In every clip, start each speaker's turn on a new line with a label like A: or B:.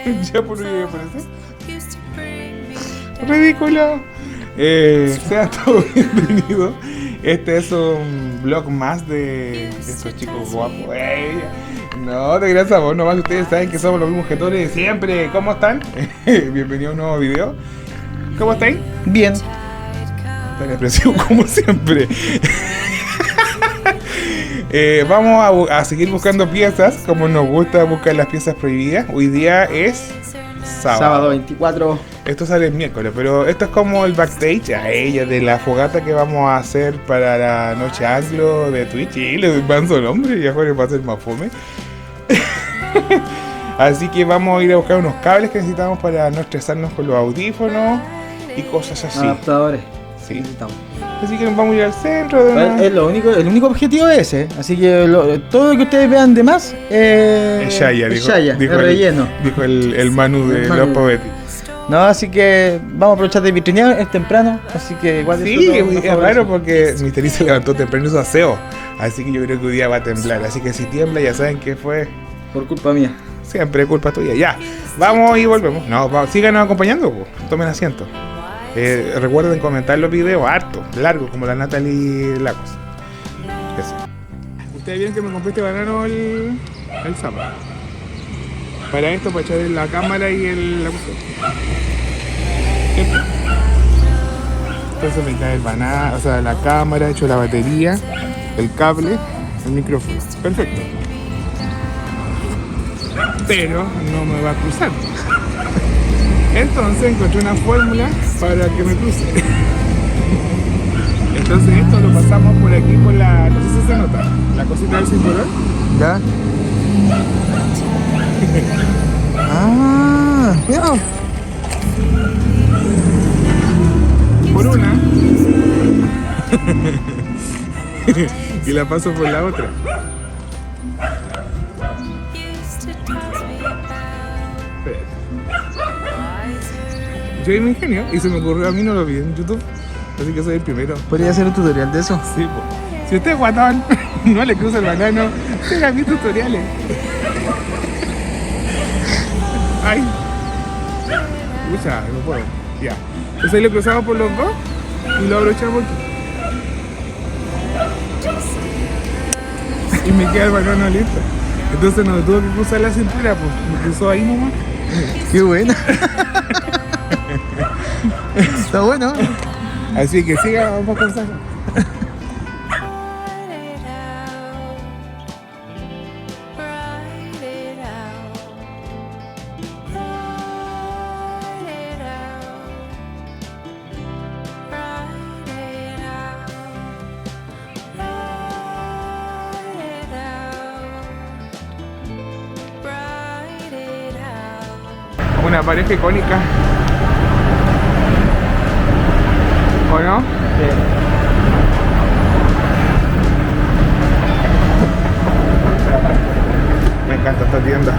A: Ya por me parece. Ridículo. Sean todos bienvenidos. Este es un vlog más de estos chicos guapos. No, te creas a vos nomás. Ustedes saben que somos los mismos gestores de siempre. ¿Cómo están? Bienvenido a un nuevo video. ¿Cómo estáis?
B: Bien.
A: Tan expresivo como siempre. Vamos a seguir buscando piezas, como nos gusta buscar las piezas prohibidas. Hoy día es sábado
B: 24.
A: Esto sale el miércoles, pero esto es como el backstage a ella de la fogata que vamos a hacer para la noche anglo de Twitch. Y le van su nombre y ahora va a ser más fome. Así que vamos a ir a buscar unos cables que necesitamos para no estresarnos con los audífonos y cosas así.
B: Adaptadores.
A: Sí.
B: Necesitamos.
A: Así que nos vamos a ir al centro de una...
B: El único objetivo es ese. Así que todo lo que ustedes vean de más
A: es Shaya,
B: dijo el relleno.
A: Dijo el Manu de los Poetti.
B: No, así que vamos a aprovechar de vitrinear, es temprano, así que igual...
A: Sí, es raro porque Mr. se levantó temprano y hizo aseo. Así que yo creo que hoy día va a temblar. Así que si tiembla ya saben que fue...
B: por culpa mía.
A: Siempre culpa tuya. Ya, vamos y volvemos. No, síganos acompañando, pues. Tomen asiento. Recuerden comentar los videos harto, largo, como la Natalie Lacos. Eso. Ustedes vieron que me compré este banano el sábado. Para esto, para echar la cámara y la cuestión. Entonces me cae el banano, o sea, la cámara, echo la batería, el cable, el micrófono. Perfecto. Pero no me va a cruzar. Entonces encontré una fórmula para que me cruce. Entonces esto lo pasamos por aquí por la... no sé si se nota, la cosita del cinturón.
B: ¿Ya? Ah, mira.
A: Por una. Y la paso por la otra. Yo ahí me ingenio y se me ocurrió a mí, no lo vi en YouTube. Así que soy el primero.
B: ¿Podría hacer un tutorial de eso?
A: Sí, pues. Si usted es guatón, no le cruza el banano, tenga mis tutoriales. Ay. Ucha, no puedo. Ya. Entonces ahí lo cruzamos por los dos y lo abrochamos aquí. Y me queda el banano listo. Entonces no me tuvo que cruzar la cintura, pues me cruzó ahí nomás.
B: Qué buena. Está bueno.
A: Así que siga, vamos a cruzar. Una pareja icónica. ¿O no?
B: Sí.
A: Me encanta esta tienda.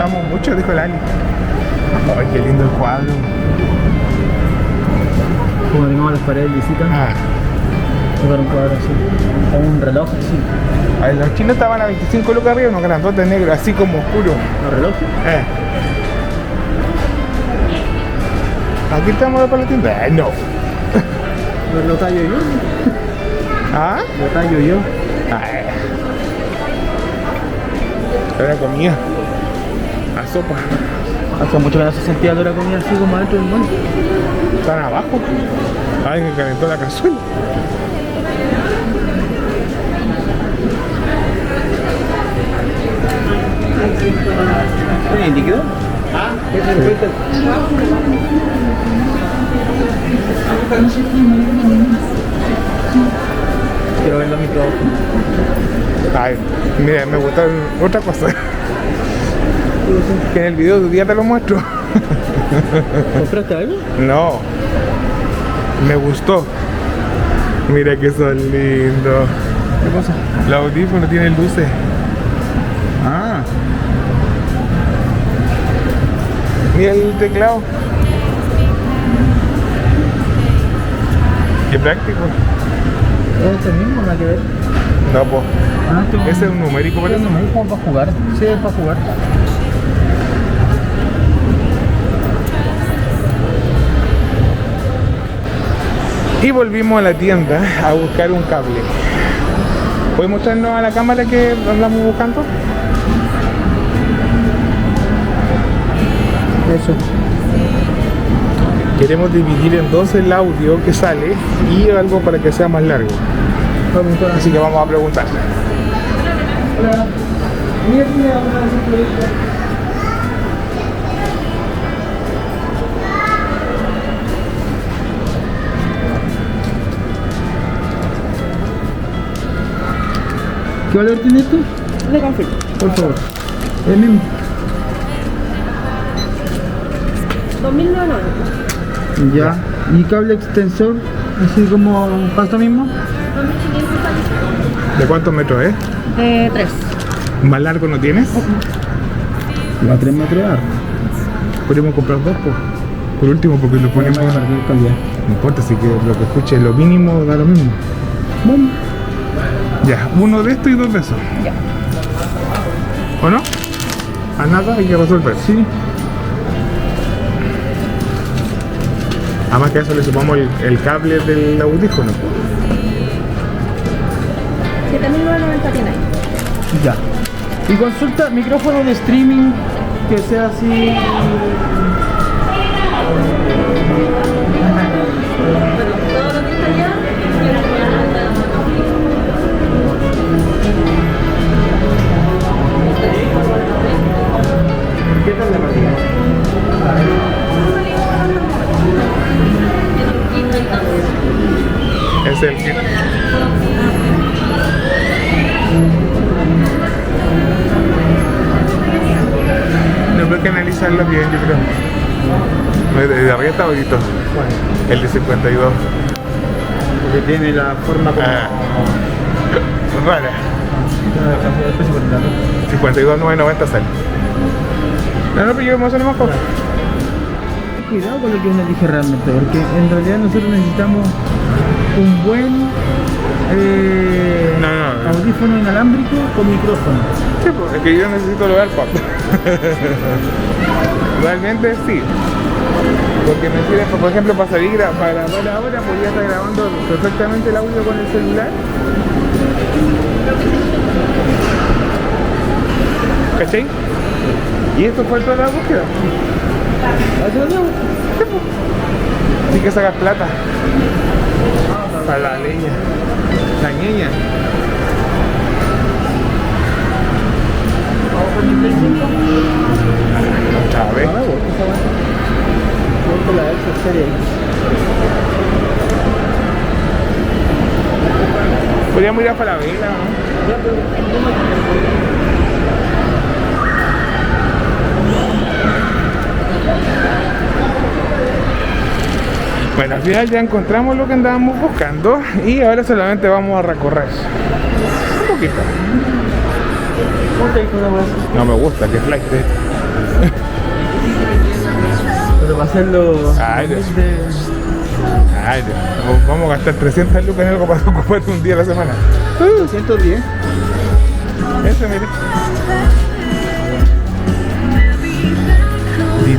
A: Amo mucho, dijo Lali. Ay, qué lindo el cuadro.
B: Como tenemos las paredes lisitas, tocar un cuadro así, como un reloj así.
A: Ay, los chinos estaban a 25 lucas arriba, unos grandotes negros, así como oscuro.
B: ¿Los relojes?
A: Aquí estamos para la tienda. No.
B: Lo tallo yo.
A: ¿Ah?
B: Lo tallo yo.
A: Ay. Era comida. A sopa.
B: Hace mucho que no se sentía la comida así como adentro del mundo.
A: Están abajo. Ay, me calentó la cazuela.
B: ¿Tiene líquido? Ah, ¿qué es el quiero ver los micrófonos.
A: Ay, mira, me gusta otra cosa. Que en el video de día te lo muestro.
B: ¿Compraste algo?
A: No. Me gustó. Mira que son lindos.
B: ¿Qué cosa?
A: Los audífonos tienen luces.
B: Ah.
A: Mira el teclado. Qué práctico.
B: ¿Es este mismo? Nada que ver.
A: No, pues.
B: Ah,
A: Ese es un numérico,
B: ¿Parece
A: parece.
B: un numérico para jugar? Sí, es para jugar.
A: Y volvimos a la tienda a buscar un cable. ¿Puedes mostrarnos a la cámara que andamos buscando?
B: Eso.
A: Queremos dividir en dos el audio que sale y algo para que sea más largo. Así que vamos a preguntar.
B: Hola. ¿Qué valor tienes tú?
C: Le confirmo.
B: Por favor. El mismo.
C: 2.990.
B: Ya. ¿Y cable extensor? Así como pasto mismo.
C: 2.500.
A: ¿De cuántos metros es?
C: 3.
A: ¿Más largo no tienes?
B: Va a 3 metros de largo.
A: Podríamos comprar dos, por último, porque lo ponemos.
B: Para que calidad.
A: No importa, si que lo que escuche lo mínimo da lo mismo.
B: Bueno.
A: Ya, uno de estos y dos de esos.
C: Ya.
A: ¿O no? A nada hay que resolver.
B: Sí.
A: Además que a eso le sumamos el cable del audífono.
C: 7.990 tiene ahí.
B: Ya. Y consulta micrófono de streaming que sea así.
C: Todo lo que está allá.
B: ¿Qué tal la partida?
A: Es el kit. No, pero hay que analizarlo bien, yo creo. De arriba está bonito. El de 52.
B: Porque tiene la forma como.
A: Rara.
B: El precio por el dato.
A: 52,990 sale. No, pero yo me más cosas.
B: Cuidado con lo que uno elige realmente, porque en realidad nosotros necesitamos un buen audífono inalámbrico con micrófono.
A: Sí, pues, es que yo necesito los AirPods. Realmente sí. Porque me sirve, por ejemplo, para salir para grabar ahora, podría estar grabando perfectamente el audio con el celular. ¿Cachai? Y esto fue toda la búsqueda. Hay que sacar plata para la leña, la ñeña. Otra vez. Podríamos ir a Falabella, ¿no? Bueno, al final ya encontramos lo que andábamos buscando y ahora solamente vamos a recorrer un poquito. No me gusta que flight.
B: Pero va a hacerlo.
A: Ay, vamos a gastar 300 lucas en algo para ocupar un día a la semana.
B: 210.
A: Eso, mire.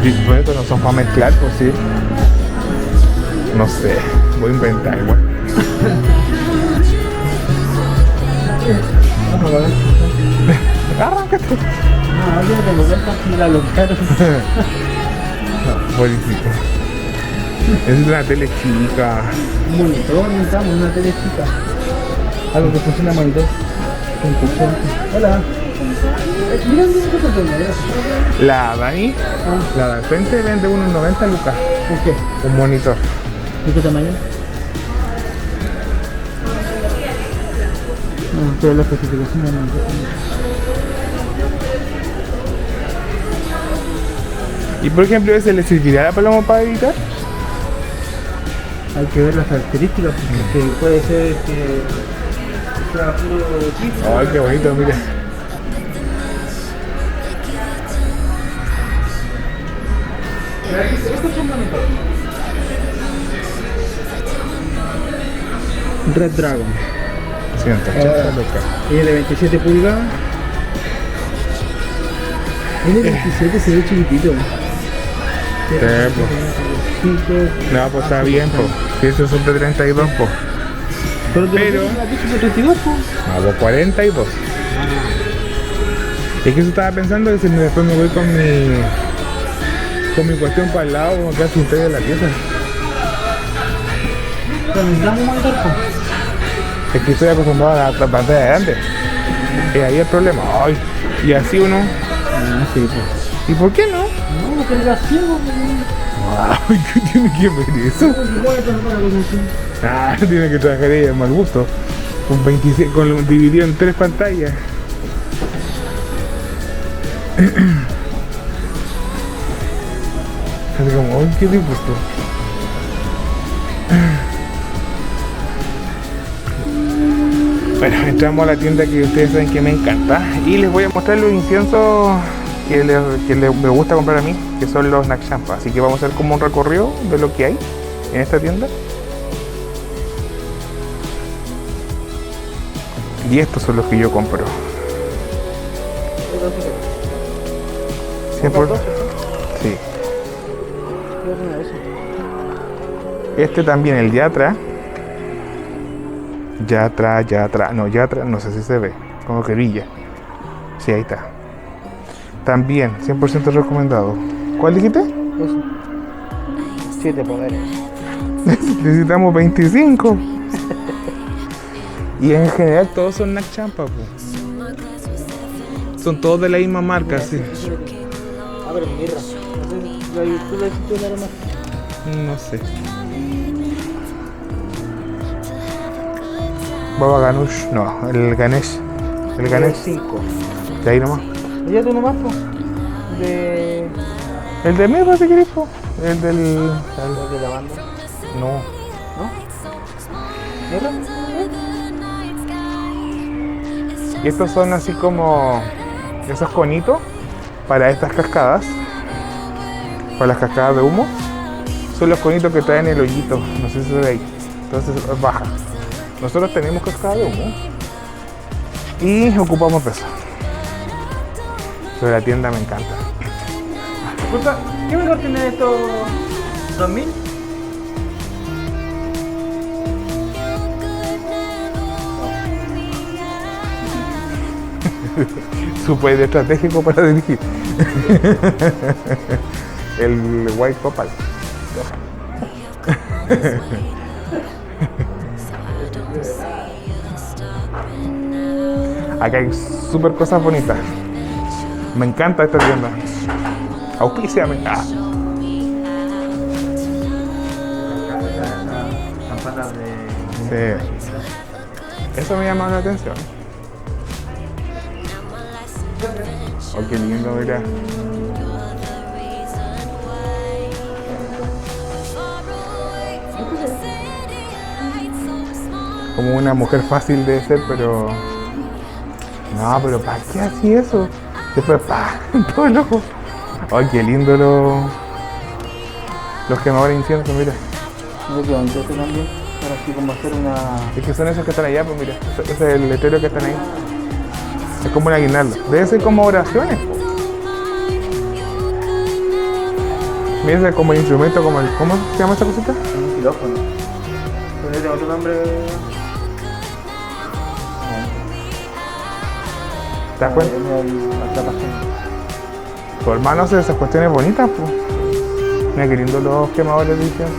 A: Y por eso no son para mezclar, pues sí. No sé, voy a inventar igual. Arráncate.
B: No, yo no tengo cuenta, mira los caros.
A: Buenísimo. Es una tele chica.
B: Un monitor, necesitamos una tele chica. Algo que funcione a monitor. Con cursor. Hola. Mira, mira qué oportunidad.
A: La Dani, la de frente vende unos 90 lucas.
B: ¿Por qué?
A: Un monitor.
B: ¿De qué tamaño? No, pero la especificación no.
A: Y por ejemplo, ¿ese le servirá a la Paloma para editar?
B: Hay que ver las características, porque puede ser que sea puro chip.
A: Ay, qué bonito, mira.
B: Red Dragon.
A: 180 lucas.
B: Y de 27 pulgadas. El de 27 se ve chiquitito.
A: pues. No, pues está bien, pues. Si eso son de 32, pues.
B: Pero
A: Pero-
B: aquí son de 32, pues.
A: No, pues 42. Es que eso estaba pensando que si después me voy con mi cuestión para el lado, como que hace un de la pieza.
B: Pero necesitamos un monitor, pues.
A: Es que estoy acostumbrado a la pantalla grande. Y ahí el problema. Ay, y así uno.
B: Ah, sí, pues.
A: ¿Y por qué no?
B: No, porque era ciego, pues.
A: Ay, ¿qué tiene que ver eso?
B: Igual es una cosa así.
A: Ah, tiene que trabajar ella en mal gusto. Con 26, dividido en 3 pantallas. Así como, uy, qué disgusto. Bueno, entramos a la tienda que ustedes saben que me encanta. Y les voy a mostrar los inciensos que me gusta comprar a mí, que son los Nakchampa. Así que vamos a hacer como un recorrido de lo que hay en esta tienda. Y estos son los que yo compro. 100%. Sí. Este también, el Yatra. Yatra, no sé si se ve. Como que brilla. Sí, ahí está. También, 100% recomendado. ¿Cuál dijiste?
B: Eso. 7 poderes.
A: Necesitamos 25. Y en general todos son Nakchampa, po. Son todos de la misma marca, sí.
B: A ver, mirra. ¿Tú le hiciste la aroma?
A: No sé. Baba Ganush, no, el Ganesh. El Ganesh,
B: 5.
A: de ahí nomás.
B: ¿Ya tú nomás, pues? De...
A: El de Mirra, si querés, po. El del.
B: de la banda.
A: No.
B: ¿No? ¿Mirra?
A: Y estos son así como esos conitos para estas cascadas, para las cascadas de humo. Son los conitos que traen el hoyito, no sé si se ve ahí. Entonces baja. Nosotros tenemos cascada de humo y ocupamos de eso. Pero la tienda me encanta.
B: Disculpa, ¿qué mejor tiene esto? ¿2000?
A: Súper estratégico para dirigir. El White Copal. Acá hay súper cosas bonitas. Me encanta esta tienda. Auspíciame. Ah.
B: Campanas de...
A: Sí. Eso me llama la atención. Oh, qué lindo, mira. Como una mujer fácil de ser, pero... No, pero ¿para qué así eso? Después, ¡pah! En todo el ojo. Ay, qué lindo los quemadores de incienso, mira.
B: Yo creo que este también, para así como hacer una...
A: Es que son esos que están allá, pues mira. Ese es el letrero que están ahí. Es como un aguinaldo. Debe ser como oraciones, po. Mira, ese es como el instrumento, como el... ¿Cómo se llama esa cosita?
B: un xilófono. Pero tiene otro nombre...
A: ¿Te das cuenta? Tu hermano hace esas cuestiones bonitas, pues. Mira qué lindo los quemadores de incienso.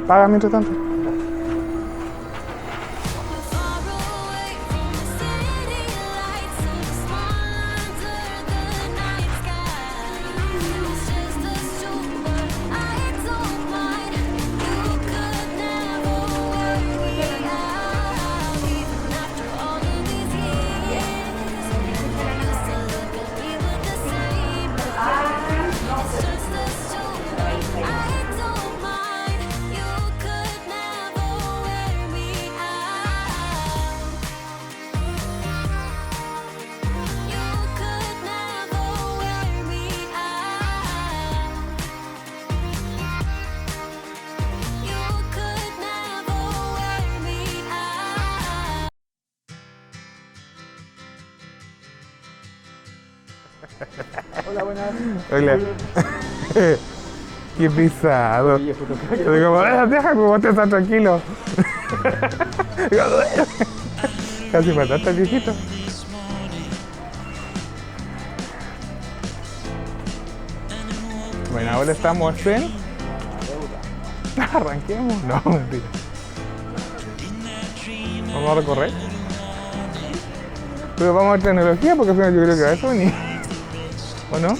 A: Paga mientras tanto.
B: Hola, buenas.
A: Hola. Qué pisado. Yo digo, déjame, vos te estás tranquilo. Casi mataste al viejito. Bueno, ahora estamos en... Arranquemos. No, mentira. Vamos a recorrer. Pero vamos a ver tecnología porque al final yo creo que a eso ni... ¿O no?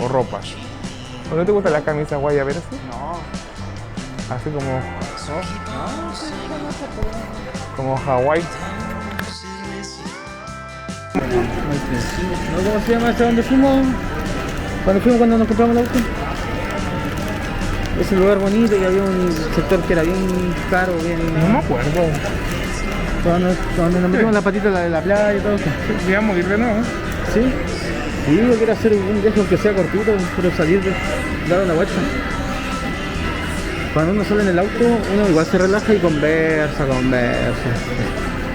A: O ropa. ¿O no te gusta la camisa guay a ver así?
B: No.
A: Así como...
B: No.
A: Como Hawái.
B: ¿No? ¿Cómo se llama hasta donde fuimos? Cuando nos compramos el auto. Ese lugar bonito y había un sector que era bien caro, bien...
A: No me acuerdo.
B: Cuando nos metimos la patita de la playa y todo eso.
A: Digamos ir de nuevo.
B: ¿Sí? Sí, yo quiero hacer un viaje que sea cortito, pero salir, dar una vuelta. Cuando uno sale en el auto, uno igual se relaja y conversa.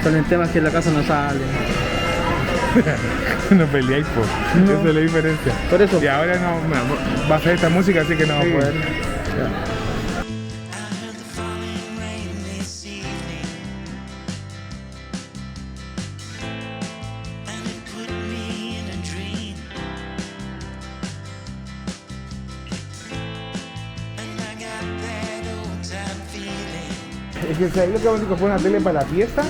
B: Salen temas que en la casa no salen.
A: No peleáis, po.
B: No.
A: Esa es la diferencia.
B: Por eso.
A: Y ahora va a hacer esta música, así que no va a
B: Sí.
A: poder.
B: Ya.
A: Es que ¿sabes lo que vamos a comprar una tele para la fiesta?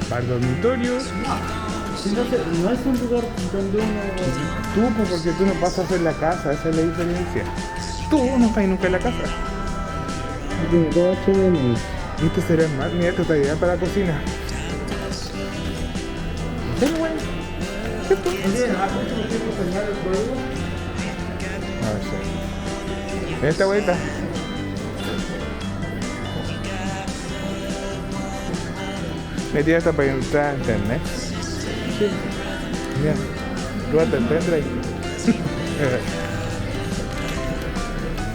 A: Para el dormitorio.
B: No es un lugar donde uno...
A: Tú, pues, porque tú no pasas en la casa, esa es la diferencia. Tú no estás nunca en la casa.
B: Tiene todo HDMI.
A: Y esto será más, mira, esto está ideal para la cocina. ¿Sí, güey? ¿Qué tú? A ver, sí. Esta vuelta. Metí esta para entrar a internet.
B: Sí.
A: Mira, tú te pendrive.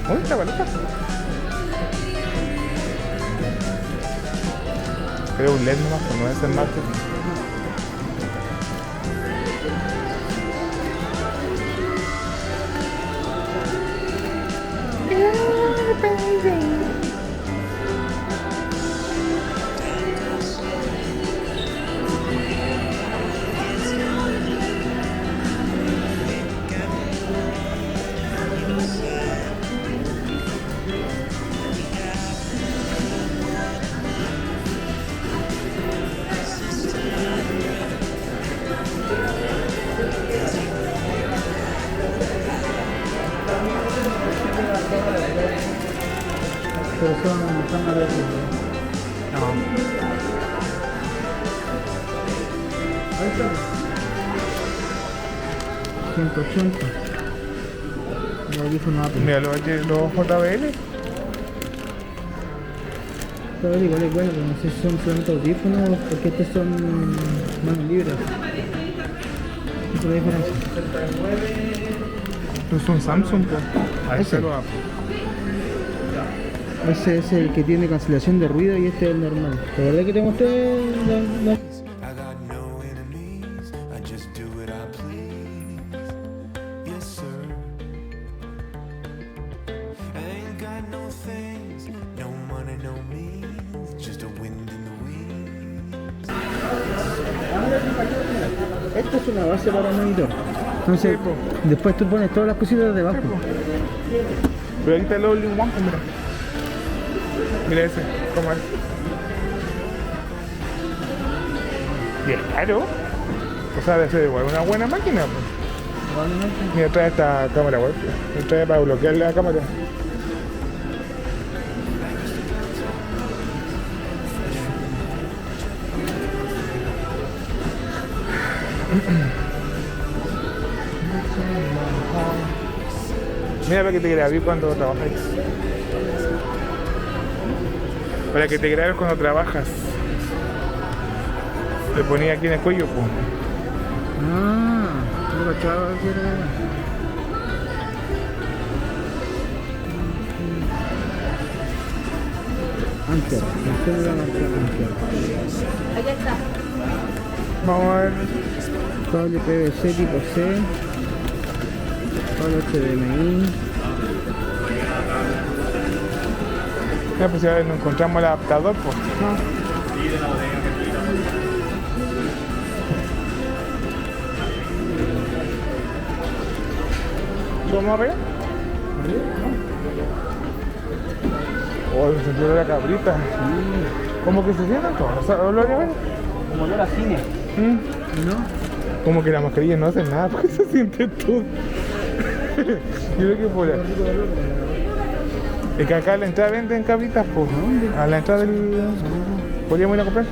A: Uy, está bonita. Creo un LED nomás, pues no es el marketing.
B: Pero son a ver.
A: No.
B: Ahí está. 180. El audífono Apple.
A: Mira los JBL.
B: Pero igual es bueno, pero no sé si son solamente audífonos porque estos son manos libres. Esa es la diferencia.
A: Estos son Samsung, pues. Ahí
B: Ese.
A: se lo Apple.
B: Ese es el que tiene cancelación de ruido y este es el normal. ¿La verdad que te mostré la...
D: I got no enemies, I just do what I please. Yes, sir. I ain't got no things, no money, no means, just a wind in the wings.
B: Esto es una base para el monitor. Entonces, después tú pones todas las cositas debajo.
A: Pero ahí está el All in One, pues, mira. Mira ese, ¿cómo es? Y es caro. O sea, debe ser igual una buena máquina, pues.
B: Probablemente.
A: Mira, trae esta cámara web. Trae para bloquear la cámara. Mira, para que te grabes cuando trabajáis. Para que te grabes cuando trabajas. Te ponía aquí en el cuello, pues.
B: Ah, no cachaba que era. Anker, el centro de la marca Anker.
C: Allá está.
A: Vamos a ver.
B: Cable PVC tipo C. Cable HDMI.
A: Ya, pues ya no encontramos el adaptador, pues. ¿Vamos arriba? Oh, el sentido de la cabrita. ¿Cómo que se sienten todos? ¿Olor a ver?
B: Como olor a cine. ¿No?
A: Como que la mascarilla no hace nada porque se siente todo. Yo creo que por ahí. Es que acá a la entrada venden cabritas, pues. A la entrada del. ¿Podríamos ir a comprar?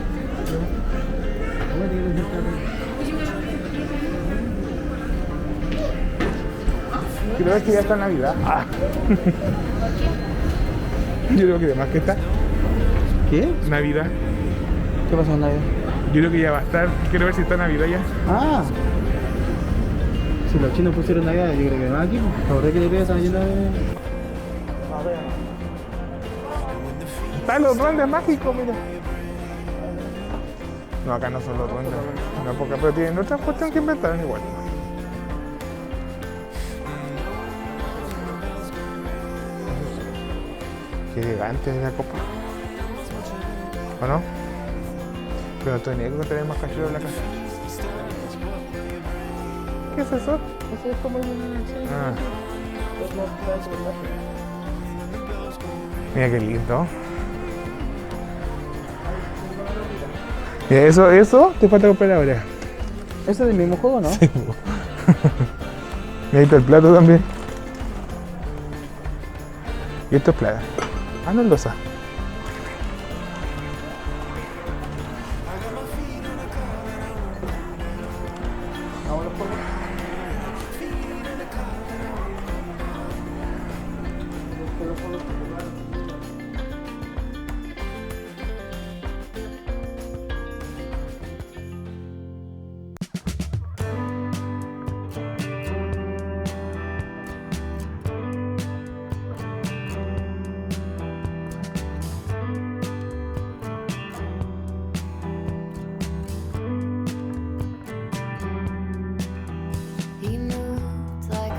A: Quiero ver que ya está Navidad. Ah. Yo creo que además que está
B: ¿Qué?
A: Navidad.
B: ¿Qué pasó en Navidad?
A: Yo creo que ya va a estar. Quiero ver si está Navidad ya.
B: Ah. Si los chinos pusieron Navidad, yo creo que va aquí. ¿Por qué le pegas a la llena de...?
A: Están los duendes mágicos, mira. No, acá no son los duendes. Una poca, pero tienen otra cuestión que inventaron igual. Qué elegante es la copa. ¿O no? Pero no tenía que tener más cachorro en la casa. ¿Qué es eso?
B: Eso es como el...
A: Ah. Mira qué lindo. Mira, eso te falta comprar ahora.
B: ¿Eso es del mismo juego, no?
A: Sí, po. Mira, ahí está el plato también. Y esto es plata. Ah, no es losa.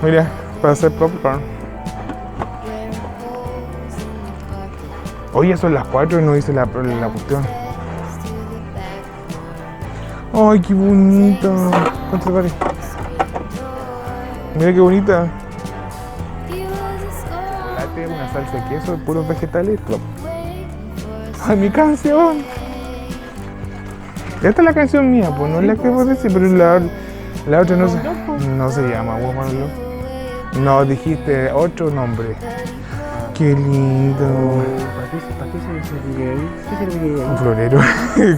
A: Mira, para hacer popcorn. Oye, son las 4 y no hice la cuestión. Ay, qué bonita. ¿Cuánto vale? Mira qué bonita. Chocolate, una salsa de queso, puros vegetales. Plop. Ay, mi canción. Esta es la canción mía, pues no es la que vos decís, pero la otra no se llama Woman Love. No, dijiste otro nombre. Qué lindo.
B: ¿Para qué se serviría ahí? ¿Qué serviría ahí?
A: Un florero.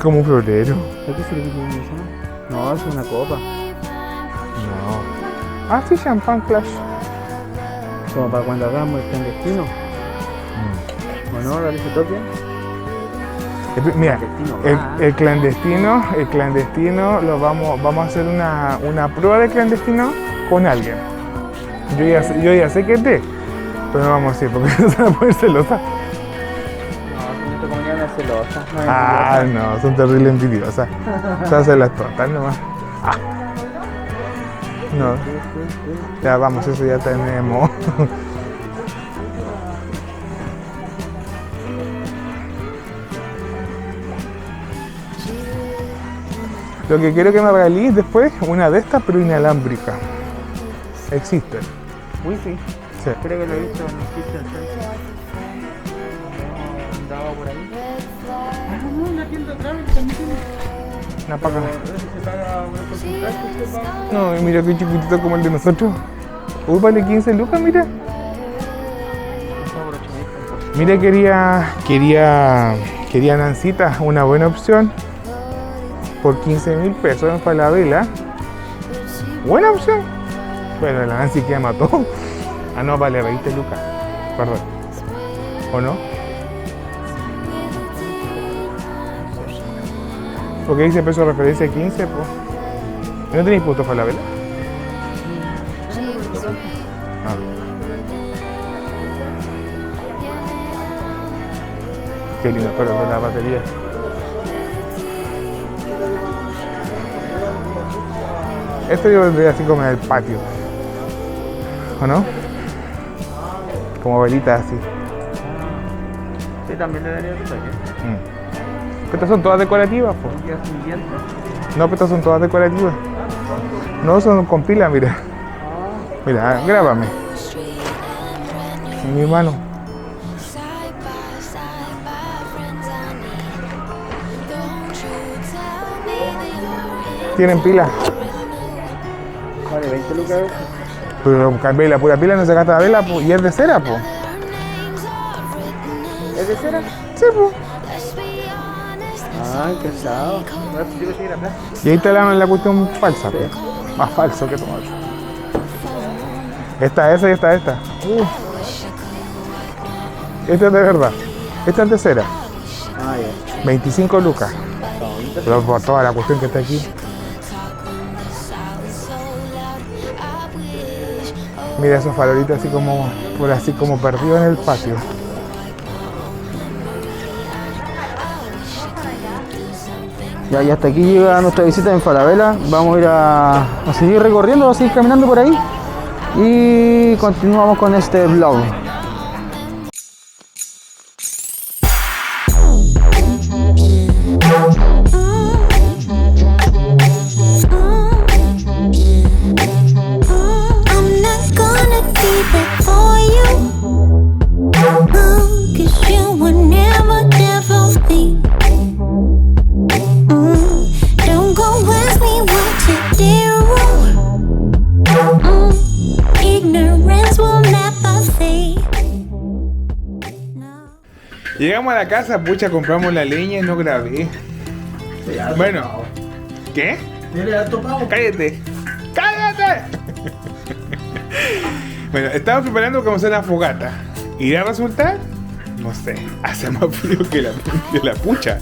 A: Como un florero.
B: ¿Para qué serviría eso? No, es una copa.
A: No. Ah, sí, champán Clash.
B: Como para cuando hagamos el clandestino. ¿O no? Dale ese toque.
A: Mira, el clandestino lo vamos a hacer una prueba de clandestino con alguien. Yo ya sé que es de, pero no vamos a decir porque no se va a poner celosa.
B: No, si nuestra comunidad no es celosa. No es
A: Ah,
B: envidiosa.
A: no, son terribles envidiosas. Se hacen las tontas nomás. Ah. No, ya vamos, eso ya tenemos. Lo que quiero que me regalís después, una de estas, pero inalámbrica. Existen.
B: Wifi.
A: Sí.
B: Creo que lo he visto en el Kitchen Center. Andaba por ahí. Ah, no, en la tienda atrás también tiene.
A: Una paca.
B: Se paga una porcentaje, se paga.
A: No, y mira qué chiquitito como el de nosotros. Uy, vale 15 lucas, mira. Mira, quería Nancita, una buena opción. Por 15.000 pesos en Falabella. Buena opción. Pero la Nancy que ya mató. Ah, no, vale, 20 lucas. Perdón. ¿O no? Porque dice peso de referencia 15, pues. ¿No tenéis punto Falabella? Ah. Qué lindo color de la batería. Esto yo vendría así como en el patio. ¿O no? Como velitas así.
B: Sí, también le daría tu toque.
A: Estas son todas decorativas, po.
B: ¿Qué siguiente?
A: No, pero estas son todas decorativas. No, son con pila, mira. Mira, grábame. En mi mano. Tienen pila.
B: Vale, 20 lucas.
A: Pero cambié la pura pila, no se gasta la vela, po. Y es de cera, po.
B: ¿Es de cera?
A: Sí, po.
B: Ah, qué asado. Yo pensé que era plástico.
A: Y ahí está la cuestión falsa, po. Más falso que tomar. Esta, esa y esta. Esta es de verdad. Esta es de cera.
B: Ah, ya.
A: 25 lucas. Pero por toda la cuestión que está aquí. Mira esos farolitos así como perdidos en el patio.
B: Ya, y hasta aquí llega nuestra visita en Falabella. Vamos a ir a seguir recorriendo, vamos a seguir caminando por ahí. Y continuamos con este vlog.
A: Llegamos a la casa, pucha, compramos la leña y no grabé. Bueno, ¿qué? Cállate. ¡Cállate! Bueno, estamos preparando como hacer una fogata. ¿Irá a resultar? No sé, hace más frío que la pucha.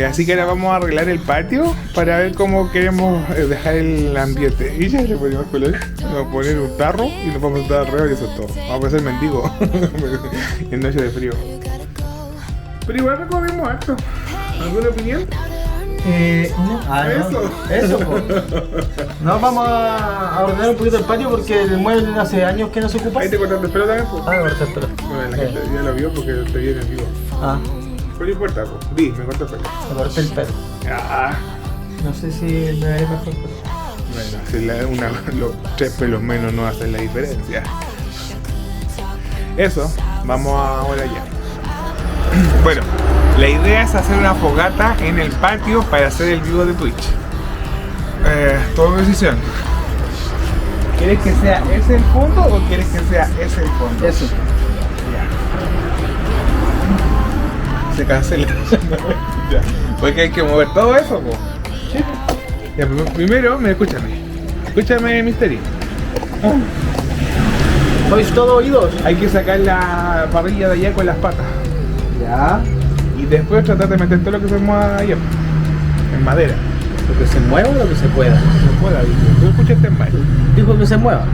A: Así que ahora vamos a arreglar el patio para ver cómo queremos dejar el ambiente. Y ya le ponemos colores. Vamos a poner un tarro y nos vamos a dar alrededor y eso es todo. Vamos a hacer mendigo en noche de frío. Pero igual recorrimos harto. ¿Alguna opinión?
B: Eso. No, vamos a ordenar un poquito el patio porque el mueble hace años que no se ocupa.
A: Ahí te cortaste el pelo también, pues.
B: Corté el pelo.
A: Bueno, la gente ya lo vio porque te viene en vivo. Pero no importa, pues. Me corté el pelo.
B: Me corté el pelo. No sé si me veré mejor.
A: Bueno, si los 3 pelos menos no hacen la diferencia. Eso, vamos ahora ya. Bueno, la idea es hacer una fogata en el patio para hacer el vivo de Twitch. Toma decisión. ¿Quieres que sea ese el fondo o quieres que sea ese el fondo?
B: Eso.
A: Ya. Se cancela. Ya. Porque hay que mover todo eso, po. ¿Sí? Ya, primero, escúchame, Mystery.
B: ¿Sois todo oídos?
A: Hay que sacar la parrilla de allá con las patas.
B: Ya.
A: Y después tratar de meter todo lo que se mueva allá. En madera.
B: ¿Lo que se mueva o lo que se pueda?
A: Lo que se pueda, digo. Tú escuchaste mal.
B: Dijo que se mueva.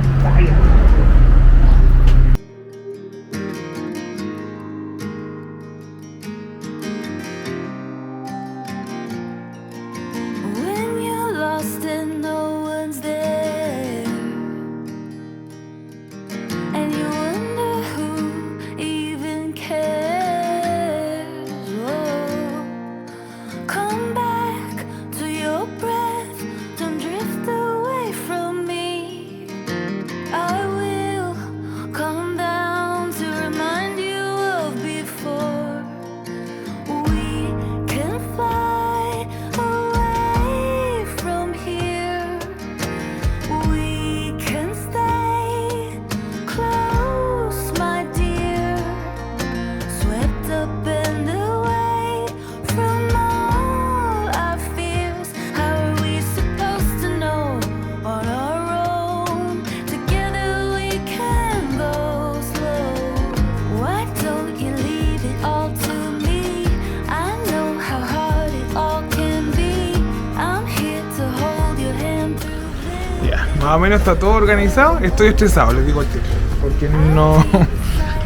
A: Más o menos está todo organizado. Estoy estresado, les digo al tiempo. Porque no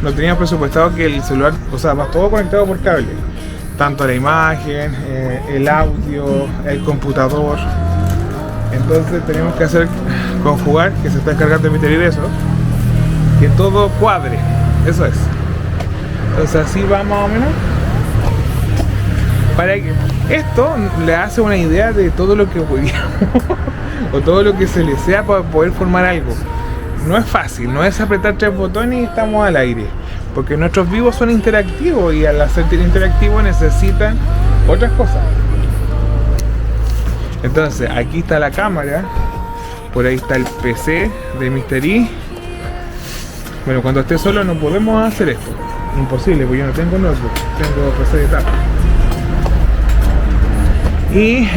A: no teníamos presupuestado que el celular, o sea, va todo conectado por cable. Tanto la imagen, el audio, el computador. Entonces tenemos que hacer conjugar, que se está encargando de emitir eso, que todo cuadre. Eso es. Entonces así va más o menos. Para que esto le hace una idea de todo lo que podíamos o todo lo que se le sea para poder formar algo. No es fácil, no es apretar 3 botones y estamos al aire, porque nuestros vivos son interactivos y al hacer interactivo necesitan otras cosas. Entonces aquí está la cámara, por ahí está el PC de Mr. E. Bueno, cuando esté solo no podemos hacer esto, imposible, porque yo no tengo notebook, tengo PC de tablet. Y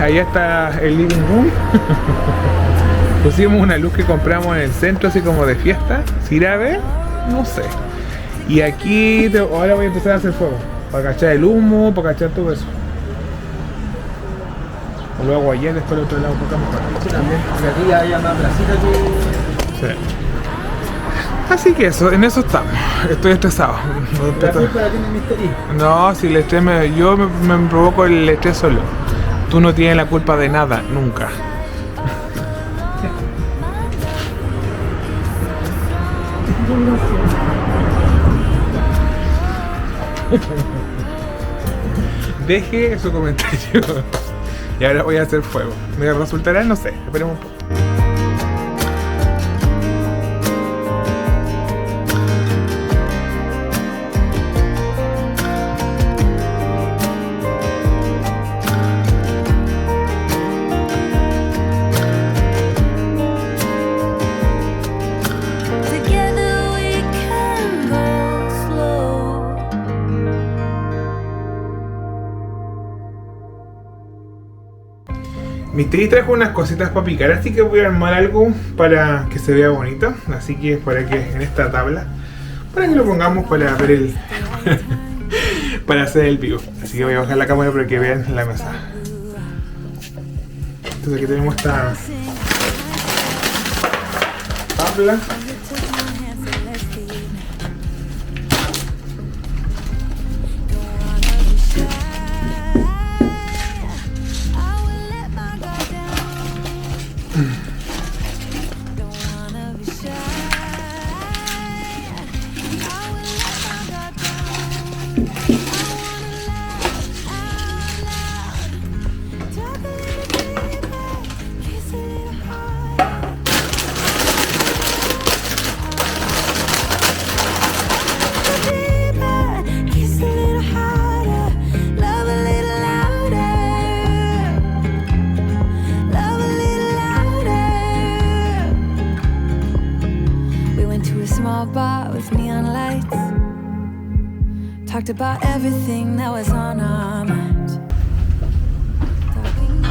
A: allá está el living room. Pusimos una luz que compramos en el centro, así como de fiesta. ¿Si irá a ver? No sé. Y aquí ahora voy a empezar a hacer fuego, para cachar el humo, para cachar todo eso. Lo hago allá, después al otro lado, porque mejor.
B: También, porque aquí ya hay más placita que...
A: Sí. Así que eso, en eso estamos. Estoy estresado.
B: La culpa la tiene Mr. E.
A: No, si el estrés yo me provoco el estrés solo. Tú no tienes la culpa de nada, nunca. Deje su comentario. Y ahora voy a hacer fuego. ¿Me resultará? No sé. Esperemos un poco. Mr. E trajo unas cositas para picar, así que voy a armar algo para que se vea bonito. Así que para que en esta tabla, para que lo pongamos para ver el para hacer el vivo. Así que voy a bajar la cámara para que vean la mesa. Entonces aquí tenemos esta tabla.
E: Talked about everything that was on our mind. Talking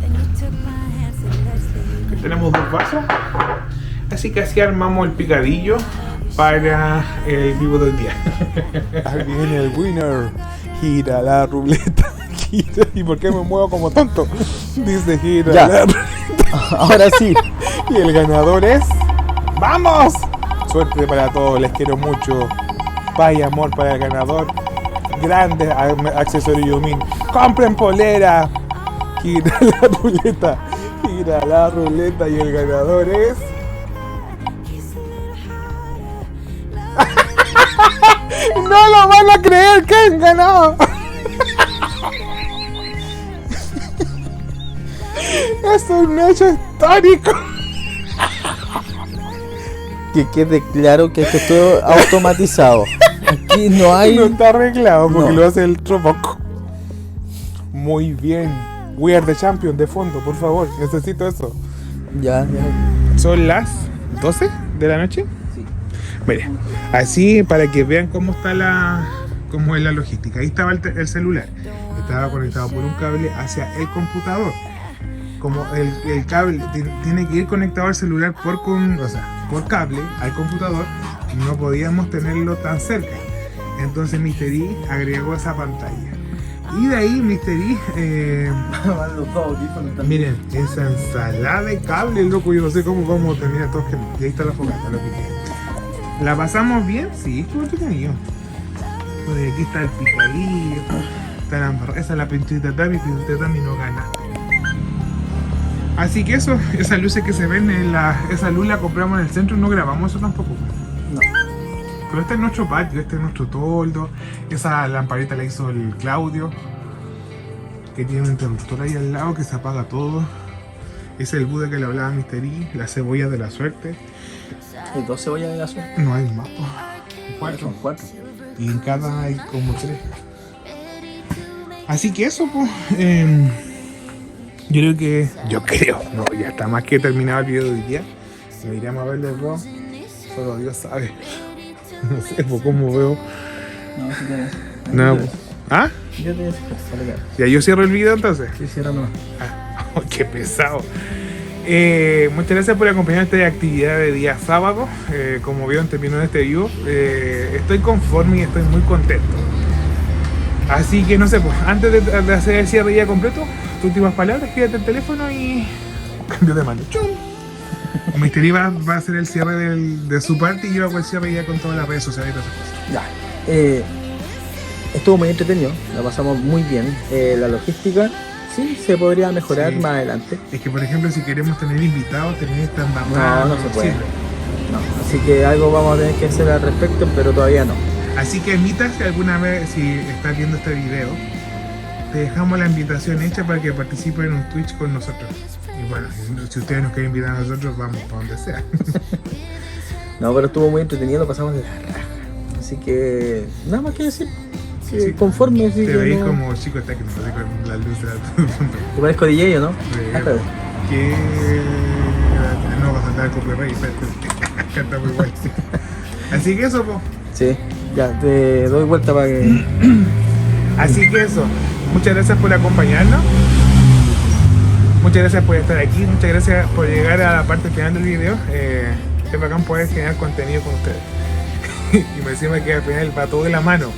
E: then you took my hand, said let's leave.
A: Aquí tenemos 2 vasos. Así que así armamos el picadillo para el vivo del día.
F: Ahí viene el winner. Gira la ruleta. Gira. ¿Y por qué me muevo como tonto? Dice gira
B: Ya.
F: la ruleta.
B: Ahora sí.
F: Y el ganador es... ¡Vamos! Suerte para todos, les quiero mucho. Paz y amor para el ganador. Grandes accesorios Yumin. ¡Compren polera! Gira la ruleta. Gira la ruleta y el ganador es... ¡No lo van a creer que han ganado! Es un hecho histórico.
B: Que quede claro que esto es todo automatizado. Aquí no hay...
F: No está arreglado porque
B: No.
F: lo hace el Tropoco. Muy bien. We are the champion de fondo, por favor. Necesito eso.
B: Ya.
A: Son las 12 de la noche.
B: Sí.
A: Mire, así para que vean cómo está cómo es la logística. Ahí estaba el celular. Estaba conectado por un cable hacia el computador. Como el cable tiene que ir conectado al celular por cable al computador, no podíamos tenerlo tan cerca. Entonces Mr. E agregó esa pantalla. Y de ahí, Mr. Miren, esa ensalada de cable, loco, yo no sé cómo vamos a terminar todos. Y ahí está la fogata, lo que queda. ¿La pasamos bien? Sí, estuvo entretenido. Pues aquí está el picadillo, está la embarrada, esa es la pinturita Tami no ganaste. Así que eso, esas luces que se ven, esa luz la compramos en el centro, no grabamos eso tampoco.
B: No.
A: Pero este es nuestro patio, este es nuestro toldo. Esa lamparita la hizo el Claudio, que tiene un interruptor ahí al lado que se apaga todo. Ese es el Buda que le hablaba a Mr. E, la cebolla de la suerte.
B: Hay 2 cebollas de la suerte.
A: No hay más, po. 4.
B: Son 4.
A: Y en cada hay como 3. Así que eso, pues. Yo creo, no, ya está más que terminado el video de hoy día. Lo iremos a ver los dos. Solo Dios sabe. No sé, pues cómo veo.
B: No, si tienes.
A: No. ¿Ah?
B: Yo te
A: Ya yo cierro el video entonces.
B: Sí, cierra nomás.
A: Oh, qué pesado. Muchas gracias por acompañar esta actividad de día sábado. Como vieron, terminó este video. Estoy conforme y estoy muy contento. Así que no sé, pues antes de hacer el cierre ya completo, tus últimas palabras, quédate el teléfono y cambio de mano. ¡Chum! Mr. E va a hacer el cierre de su parte y yo hago el cierre ya con todas las redes sociales y todas esas cosas.
B: Ya. Estuvo muy entretenido, la pasamos muy bien. La logística sí se podría mejorar
A: Sí.
B: más adelante.
A: Es que, por ejemplo, si queremos tener invitados, tener esta embarrada.
B: No se puede.
A: sirve.
B: No, así que algo vamos a tener que hacer al respecto, pero todavía no.
A: Así que invita si alguna vez, si estás viendo este video, te dejamos la invitación hecha para que participen en un Twitch con nosotros. Y bueno, si ustedes nos quieren invitar a nosotros, vamos para donde sea.
B: No, pero estuvo muy entretenido, lo pasamos de la raja. Así que nada más que decir. Que
A: Sí.
B: conforme, así
A: Te
B: que
A: veis
B: no-
A: como chico técnico, así con la luz de la...
B: Te parezco DJ, ¿o no? Hasta de-
A: que no vas a andar con copyright, canta muy guay. Así que eso, pues.
B: Sí, ya, te doy vuelta para que...
A: Así que eso, muchas gracias por acompañarnos. Muchas gracias por estar aquí, muchas gracias por llegar a la parte final del video. Es bacán poder generar contenido con ustedes. Y me decía que al final va todo de la mano.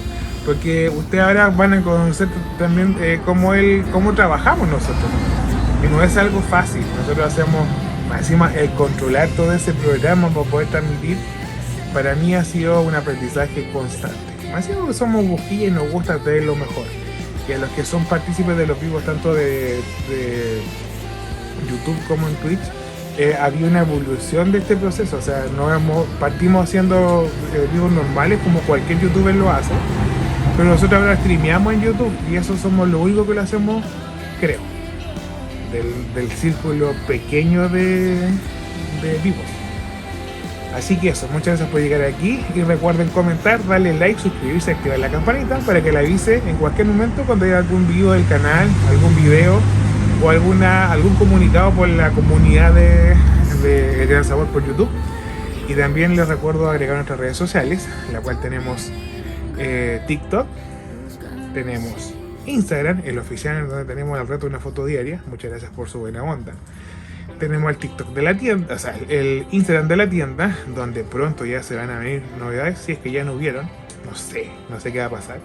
A: Porque ustedes ahora van a conocer también cómo trabajamos nosotros. Y no es algo fácil. Nosotros hacemos, encima, el controlar todo ese programa para poder transmitir. Para mí ha sido un aprendizaje constante. Más encima que somos busquillas y nos gusta traer lo mejor. Y a los que son partícipes de los vivos, tanto de YouTube como en Twitch, había una evolución de este proceso. O sea, partimos haciendo vivos normales como cualquier youtuber lo hace. Pero nosotros ahora streameamos en YouTube y eso somos lo único que lo hacemos, creo, del círculo pequeño de vivos. Así que eso, muchas gracias por llegar aquí y recuerden comentar, darle like, suscribirse, activar la campanita para que le avise en cualquier momento cuando haya algún video del canal, algún video o algún comunicado por la comunidad de El Gran Sabor por YouTube. Y también les recuerdo agregar nuestras redes sociales, la cual tenemos TikTok, tenemos Instagram, el oficial, en donde tenemos el reto de una foto diaria. Muchas gracias por su buena onda. Tenemos el TikTok de la tienda, o sea, el Instagram de la tienda, donde pronto ya se van a venir novedades, si es que ya no hubieron. No sé qué va a pasar.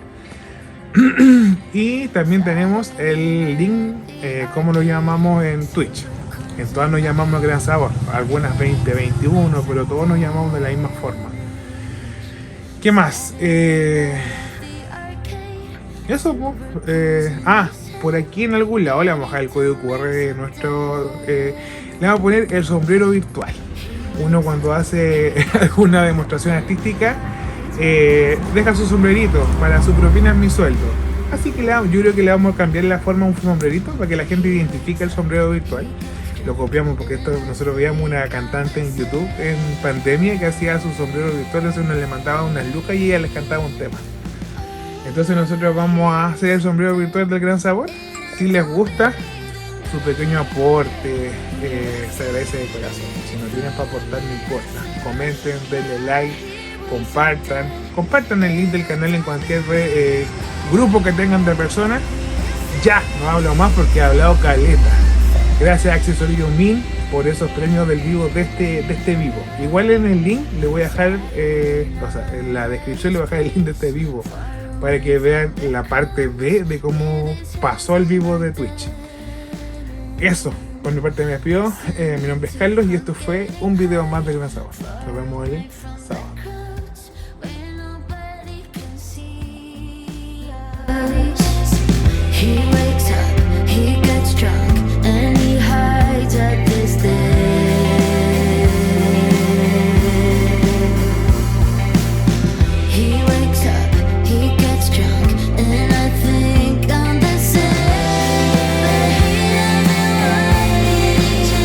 A: Y también tenemos el link, como lo llamamos en Twitch. En todas nos llamamos Gran Sabor, algunas 2021, pero todos nos llamamos de la misma forma. ¿Qué más? Eso, pues. Por aquí en algún lado le vamos a dejar el código QR de nuestro... le vamos a poner el sombrero virtual. Uno cuando hace alguna demostración artística, deja su sombrerito para su propina en mi sueldo. Así que yo creo que le vamos a cambiar la forma a un sombrerito para que la gente identifique el sombrero virtual. Lo copiamos porque nosotros veíamos una cantante en YouTube en pandemia que hacía su sombrero virtual, entonces uno le mandaba unas lucas y ella les cantaba un tema. Entonces nosotros vamos a hacer el sombrero virtual del Gran Sabor. Si les gusta su pequeño aporte, se agradece de corazón. Si no tienen para aportar, no importa. Comenten, denle like, compartan el link del canal en cualquier grupo que tengan de personas. Ya, no hablo más porque he hablado caleta. Gracias a Accesorio Min por esos premios del vivo de este vivo. Igual en el link le voy a dejar, en la descripción le voy a dejar el link de este vivo para que vean la parte B de cómo pasó el vivo de Twitch. Eso, por mi parte me despido. Mi nombre es Carlos y esto fue un video más de Gran Sabor. Nos vemos el sábado.
E: Nobody can see us.